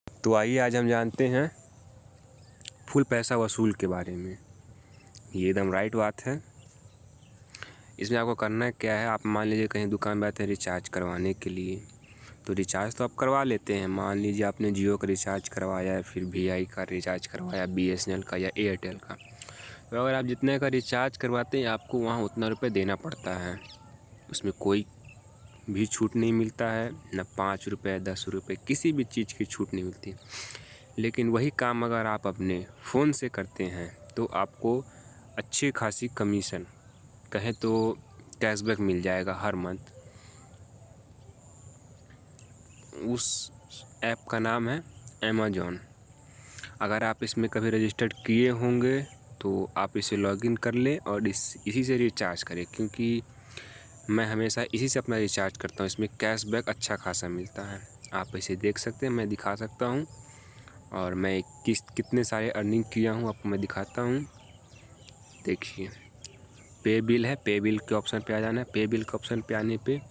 तो आइए आज हम जानते हैं फुल पैसा वसूल के बारे में। ये एकदम राइट बात है। इसमें आपको करना क्या है, आप मान लीजिए कहीं दुकान पे आते हैं रिचार्ज करवाने के लिए, तो रिचार्ज तो आप करवा लेते हैं। मान लीजिए आपने जियो का रिचार्ज करवाया, फिर वीआई का रिचार्ज करवाया, बीएसएनएल का या एयरटेल का। तो अगर आप जितने का रिचार्ज करवाते हैं आपको वहाँ उतना रुपये देना पड़ता है। उसमें कोई भी छूट नहीं मिलता है, न 5 रुपये 10 रुपये किसी भी चीज़ की छूट नहीं मिलती। लेकिन वही काम अगर आप अपने फ़ोन से करते हैं तो आपको अच्छी खासी कमीशन, कहें तो कैशबैक मिल जाएगा हर मंथ। उस ऐप का नाम है अमेज़ॉन। अगर आप इसमें कभी रजिस्टर्ड किए होंगे तो आप इसे लॉगिन कर लें और इसी से रिचार्ज करें, क्योंकि मैं हमेशा इसी से अपना रिचार्ज करता हूँ। इसमें कैशबैक अच्छा खासा मिलता है। आप इसे देख सकते हैं, मैं दिखा सकता हूँ और मैं कितने सारे अर्निंग किया हूँ आपको मैं दिखाता हूँ। देखिए, पे बिल है, पे बिल के ऑप्शन पे आ जाना है। पे बिल के ऑप्शन पे आने पे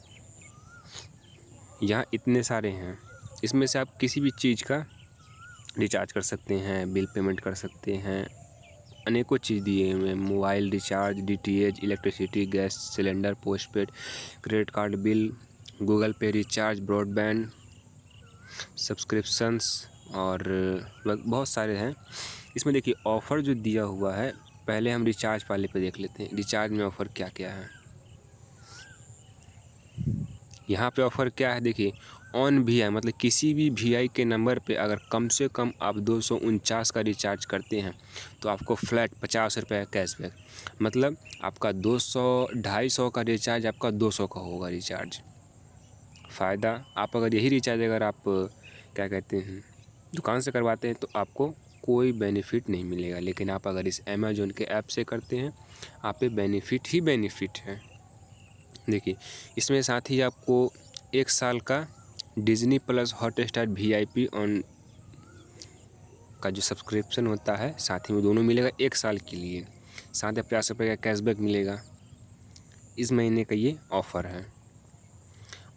यहाँ इतने सारे हैं, इसमें से आप किसी भी चीज़ का रिचार्ज कर सकते हैं, बिल पेमेंट कर सकते हैं। अनेकों चीज़ दिए हुए हैं, mobile recharge, DTH, electricity, gas cylinder, postpaid, credit card bill, Google पे रिचार्ज, ब्रॉडबैंड सब्सक्रिप्शंस और बहुत सारे हैं। इसमें देखिए ऑफ़र जो दिया हुआ है, पहले हम रिचार्ज वाले पे देख लेते हैं। रिचार्ज में ऑफ़र क्या क्या है। यहाँ पे ऑफ़र क्या है देखिए, ऑन वीआई मतलब किसी भी वीआई के नंबर पे अगर कम से कम आप 249 का रिचार्ज करते हैं तो आपको फ्लैट 50 रुपये कैशबैक। मतलब आपका 200-250 का रिचार्ज आपका 200 का होगा रिचार्ज। फ़ायदा, आप अगर यही रिचार्ज अगर आप क्या कहते हैं दुकान से करवाते हैं तो आपको कोई बेनिफिट नहीं मिलेगा। लेकिन आप अगर इस अमेज़ॉन के ऐप से करते हैं आप पे बेनिफिट ही बेनिफिट है। देखिए, इसमें साथ ही आपको 1 साल का Disney plus Hotstar VIP on का जो सब्सक्रिप्शन होता है साथ ही में दोनों मिलेगा 1 साल के लिए। साथ ही 50 रुपये का कैशबैक मिलेगा। इस महीने का ये ऑफ़र है।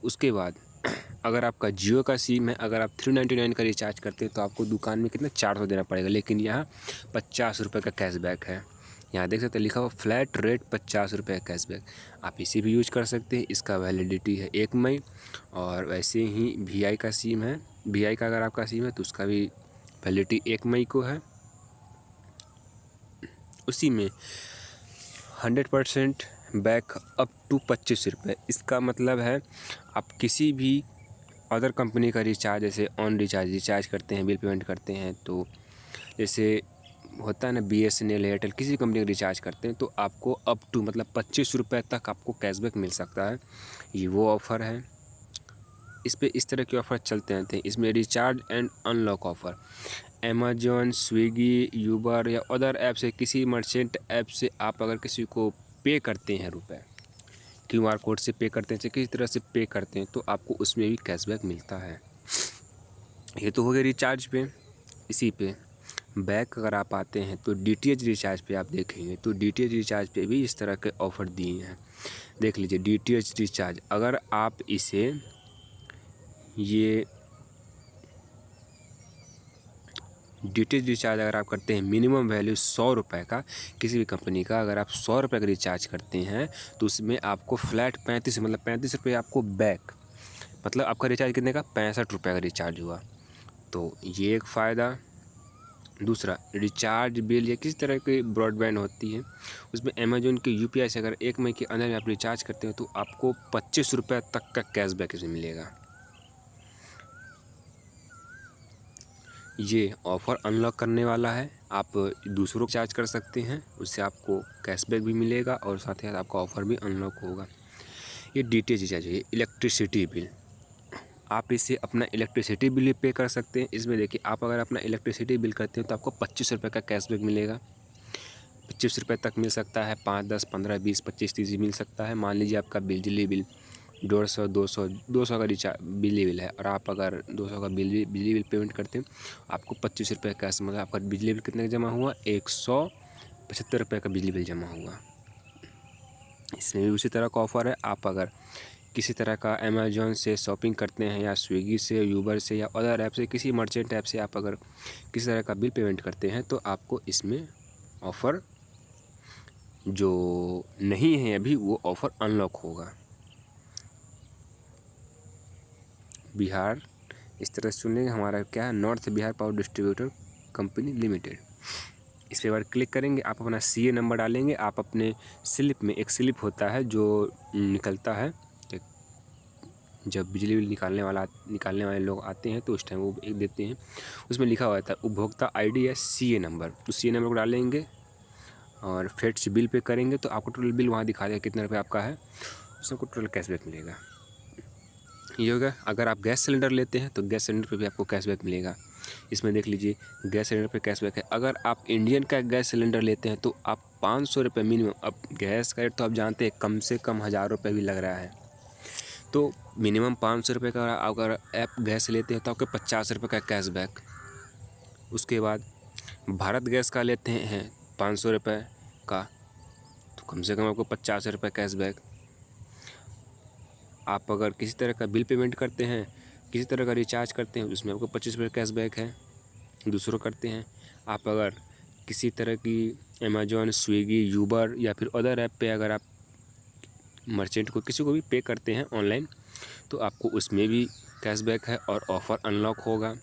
उसके बाद अगर आपका जियो का सिम है, अगर आप 399 का रिचार्ज करते हैं तो आपको दुकान में कितना 400 देना पड़ेगा, लेकिन यहाँ 50 रुपये का कैशबैक है। यहाँ देख सकते हैं लिखा हुआ फ्लैट रेट 50 रुपये कैशबैक। आप इसे भी यूज कर सकते हैं। इसका वैलिडिटी है 1 मई। और वैसे ही वीआई का सिम है, वीआई का अगर आपका सिम है तो उसका भी वैलिडिटी 1 मई को है। उसी में 100% बैक अप टू 25 रुपये। इसका मतलब है आप किसी भी अदर कंपनी का रिचार्ज, जैसे ऑन रिचार्ज करते हैं, बिल पेमेंट करते हैं, तो जैसे होता है ना बीएसएनएल, एयरटेल, किसी कंपनी का रिचार्ज करते हैं तो आपको अप टू मतलब 25 रुपये तक आपको कैशबैक मिल सकता है। ये वो ऑफ़र है। इस पे इस तरह के ऑफ़र चलते रहते हैं। इसमें recharge and unlock offer Amazon, Swiggy, Uber या अदर ऐप से, किसी मर्चेंट ऐप से आप अगर किसी को पे करते हैं रुपए, क्यूआर कोड से पे करते हैं, चाहे किसी तरह से पे करते हैं तो आपको उसमें भी कैशबैक मिलता है। ये तो हो गया रिचार्ज पे। इसी पे बैक अगर आप आते हैं तो डीटीएच रिचार्ज पे आप देखेंगे तो डीटीएच रिचार्ज पे भी इस तरह के ऑफ़र दिए हैं। देख लीजिए डीटीएच रिचार्ज, अगर आप इसे ये डीटीएच रिचार्ज अगर आप करते हैं मिनिमम वैल्यू 100 रुपये का, किसी भी कंपनी का अगर आप 100 रुपये का रिचार्ज करते हैं तो उसमें आपको फ्लैट 35 मतलब 35 रुपये आपको बैक, मतलब आपका रिचार्ज कितने का 65 रुपये का रिचार्ज हुआ। तो ये एक फ़ायदा। दूसरा, रिचार्ज बिल या किसी तरह की ब्रॉडबैंड होती है उसमें अमेज़ॉन के यूपीआई से अगर 1 मई के अंदर में आप रिचार्ज करते हो तो आपको 25 रुपये तक का कैशबैक इसमें मिलेगा। ये ऑफ़र अनलॉक करने वाला है। आप दूसरों को चार्ज कर सकते हैं, उससे आपको कैशबैक भी मिलेगा और साथ ही साथ आपका ऑफ़र भी अनलॉक होगा। ये डीटीएच रिचार्ज है। इलेक्ट्रिसिटी बिल, आप इससे अपना इलेक्ट्रिसिटी बिल भी पे कर सकते हैं। इसमें देखिए, आप अगर अपना इलेक्ट्रिसिटी बिल करते हैं तो आपको 25 रुपये का कैशबैक मिलेगा। 25 रुपये तक मिल सकता है, 5, 10, 15, 20, 25, 30 मिल सकता है। मान लीजिए आपका बिजली बिल 150, 200 का रिचार्ज बिजली बिल है और आप अगर 200 का बिजली बिल पेमेंट करते हैं आपको 25 रुपये कैश, मतलब आपका बिजली बिल कितने का जमा हुआ 175 रुपये का बिजली बिल जमा हुआ। इसमें भी उसी तरह का ऑफ़र है। आप अगर किसी तरह का अमेज़न से शॉपिंग करते हैं या स्विगी से, यूबर से या अदर ऐप से, किसी मर्चेंट ऐप से आप अगर किसी तरह का बिल पेमेंट करते हैं तो आपको इसमें ऑफ़र जो नहीं है अभी वो ऑफ़र अनलॉक होगा। बिहार इस तरह से सुनेंगे, हमारा क्या है, north Bihar power distributor company limited. इस पर एक बार क्लिक करेंगे, आप अपना CA नंबर डालेंगे। आप अपने स्लिप में एक स्लिप होता है जो निकलता है, जब बिजली बिल निकालने वाले लोग आते हैं तो उस टाइम वो एक देते हैं, उसमें लिखा हुआ था उपभोक्ता ID या CA नंबर। तो CA नंबर को डालेंगे और फेट्स बिल पे करेंगे तो आपको टोटल बिल वहाँ दिखा देगा कितने रुपये आपका है, उसमें आपको टोटल कैशबैक मिलेगा। ये होगा। अगर आप गैस सिलेंडर लेते हैं तो गैस सिलेंडर पे भी आपको कैशबैक मिलेगा। इसमें देख लीजिए गैस सिलेंडर पे कैशबैक है। अगर आप इंडियन का गैस सिलेंडर लेते हैं तो आप 500 रुपये मिनिमम, अब गैस का रेट तो आप जानते हैं कम से कम 1000 रुपये भी लग रहा है, तो मिनिमम 500 रुपये का अगर आप गैस लेते हैं तो आपके 50 रुपये का कैशबैक। उसके बाद भारत गैस का लेते हैं 500 रुपये का, तो कम से कम आपको 50 रुपये कैशबैक। आप अगर किसी तरह का बिल पेमेंट करते हैं, किसी तरह का रिचार्ज करते हैं, उसमें आपको 25 रुपये कैशबैक है, दूसरों करते हैं। आप अगर किसी तरह की अमेज़न, स्विगी, यूबर या फिर अदर ऐप पे अगर आप मर्चेंट को किसी को भी पे करते हैं ऑनलाइन तो आपको उसमें भी कैशबैक है और ऑफ़र अनलॉक होगा।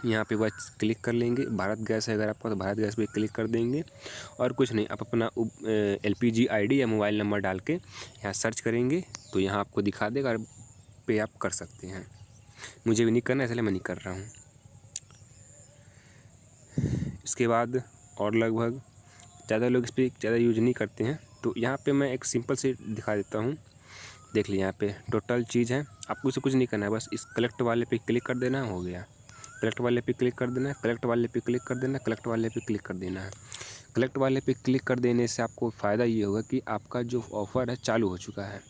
यहाँ पे बस क्लिक कर लेंगे, भारत गैस है अगर आपका तो भारत गैस पे क्लिक कर देंगे और कुछ नहीं, आप अपना LPG ID या मोबाइल नंबर डाल के यहाँ सर्च करेंगे तो यहाँ आपको दिखा देगा और पे आप कर सकते हैं। मुझे भी नहीं करना इसलिए मैं नहीं कर रहा हूँ। इसके बाद और लगभग ज़्यादा लोग इस पर ज़्यादा यूज नहीं करते हैं, तो यहाँ पे मैं एक सिंपल से दिखा देता हूँ। देख लीजिए यहाँ पे टोटल चीज़ है, आपको इसे कुछ नहीं करना है, बस इस कलेक्ट वाले पे क्लिक कर देना, हो गया। कलेक्ट वाले पे क्लिक कर देना है, कलेक्ट वाले पे क्लिक कर देना है, कलेक्ट वाले पे क्लिक कर देना है। कलेक्ट वाले पे क्लिक कर देने से आपको फ़ायदा ये होगा कि आपका जो ऑफ़र है चालू हो चुका है।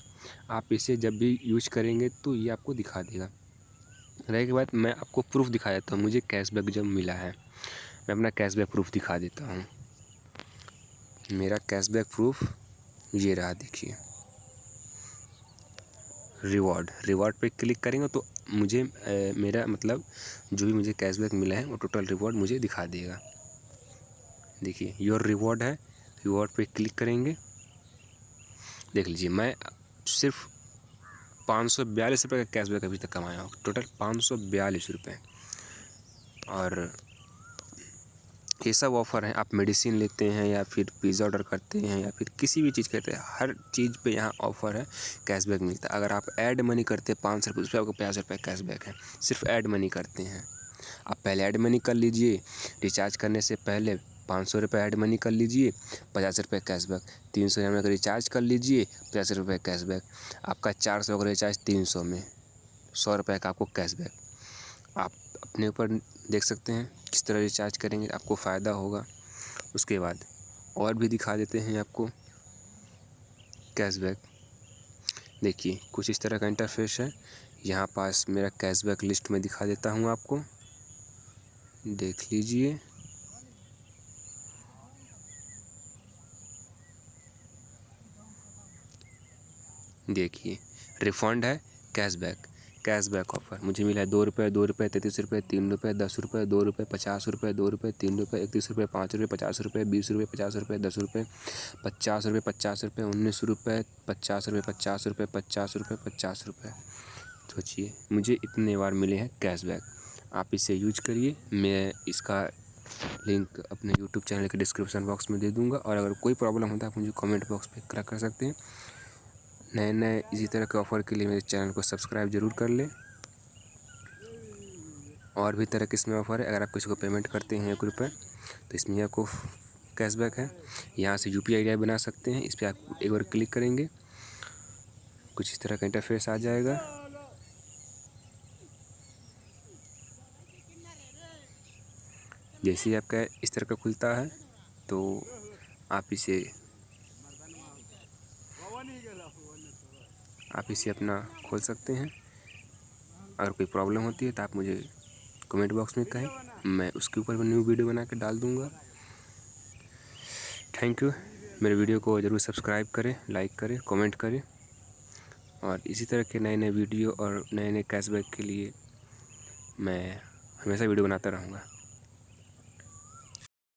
आप इसे जब भी यूज करेंगे तो ये आपको दिखा देगा। रहे के बाद मैं आपको प्रूफ दिखा देता हूँ मुझे कैशबैक जब मिला है। मैं अपना कैशबैक प्रूफ दिखा देता हूँ। मेरा कैशबैक प्रूफ ये रहा, देखिए। रिवॉर्ड पे क्लिक करेंगे तो मुझे मेरा मतलब जो भी मुझे कैशबैक मिला है वो टोटल रिवॉर्ड मुझे दिखा देगा। देखिए योर रिवॉर्ड है, रिवॉर्ड पे क्लिक करेंगे। देख लीजिए मैं सिर्फ 542 रुपये का कैशबैक अभी तक कमाया हूँ, टोटल 542 रुपये। और ये सब ऑफ़र हैं, आप मेडिसिन लेते हैं या फिर पिज़्ज़ा ऑर्डर करते हैं या फिर किसी भी चीज़ करते हैं, हर चीज़ पे यहाँ ऑफ़र है, कैशबैक मिलता है। अगर आप ऐड मनी करते हैं 500 रुपये, उस पर आपको 50 रुपये कैशबैक है, सिर्फ ऐड मनी करते हैं। आप पहले ऐड मनी कर लीजिए, रिचार्ज करने से पहले 500 रुपये ऐड मनी कर लीजिए, 50 रुपये कैशबैक। 300 एम का रिचार्ज कर लीजिए, 50 रुपये कैशबैक। आपका 400 का रिचार्ज 300 में 100 रुपये का आपको कैशबैक। आप अपने ऊपर देख सकते हैं किस तरह रिचार्ज करेंगे आपको फ़ायदा होगा। उसके बाद और भी दिखा देते हैं आपको कैशबैक। देखिए कुछ इस तरह का इंटरफेस है, यहाँ पास मेरा कैशबैक लिस्ट में दिखा देता हूँ आपको, देख लीजिए। देखिए रिफ़ंड है, कैशबैक ऑफ़र मुझे मिला है 2 रुपये, 2 रुपये, 33 रुपये, 3 रुपये, 10 रुपये, 2 रुपये, 50 रुपये, 2 रुपये, 3 रुपये, 31 रुपये, 5 रुपये, 50 रुपये, 20 रुपये, 50 रुपये, 10 रुपये, 50 रुपये, 50 रुपये, 19 रुपये, 50 रुपये, 50 रुपये, 50 रुपये, 50 रुपये। सोचिए मुझे इतने बार मिले हैं कैशबैक। आप इसे यूज करिए। मैं इसका लिंक अपने यूट्यूब चैनल के डिस्क्रिप्शन बॉक्स में दे दूँगा और अगर कोई प्रॉब्लम होता है आप मुझे कमेंट बॉक्स पे कर सकते हैं। नए इसी तरह के ऑफ़र के लिए मेरे चैनल को सब्सक्राइब ज़रूर कर लें। और भी तरह के इसमें ऑफ़र है, अगर आप किसी को पेमेंट करते हैं 1 रुपये तो इसमें आपको कैशबैक है। यहाँ से UPI ID बना सकते हैं, इस पर आप एक बार क्लिक करेंगे कुछ इस तरह का इंटरफेस आ जाएगा। जैसे ही आपका इस तरह का खुलता है तो आप इसे अपना खोल सकते हैं। अगर कोई प्रॉब्लम होती है तो आप मुझे कमेंट बॉक्स में कहें, मैं उसके ऊपर न्यू वीडियो बना के डाल दूँगा। Thank you. मेरे वीडियो को ज़रूर सब्सक्राइब करें, लाइक करें, कमेंट करें और इसी तरह के नए नए वीडियो और नए नए कैशबैक के लिए मैं हमेशा वीडियो बनाता रहूँगा।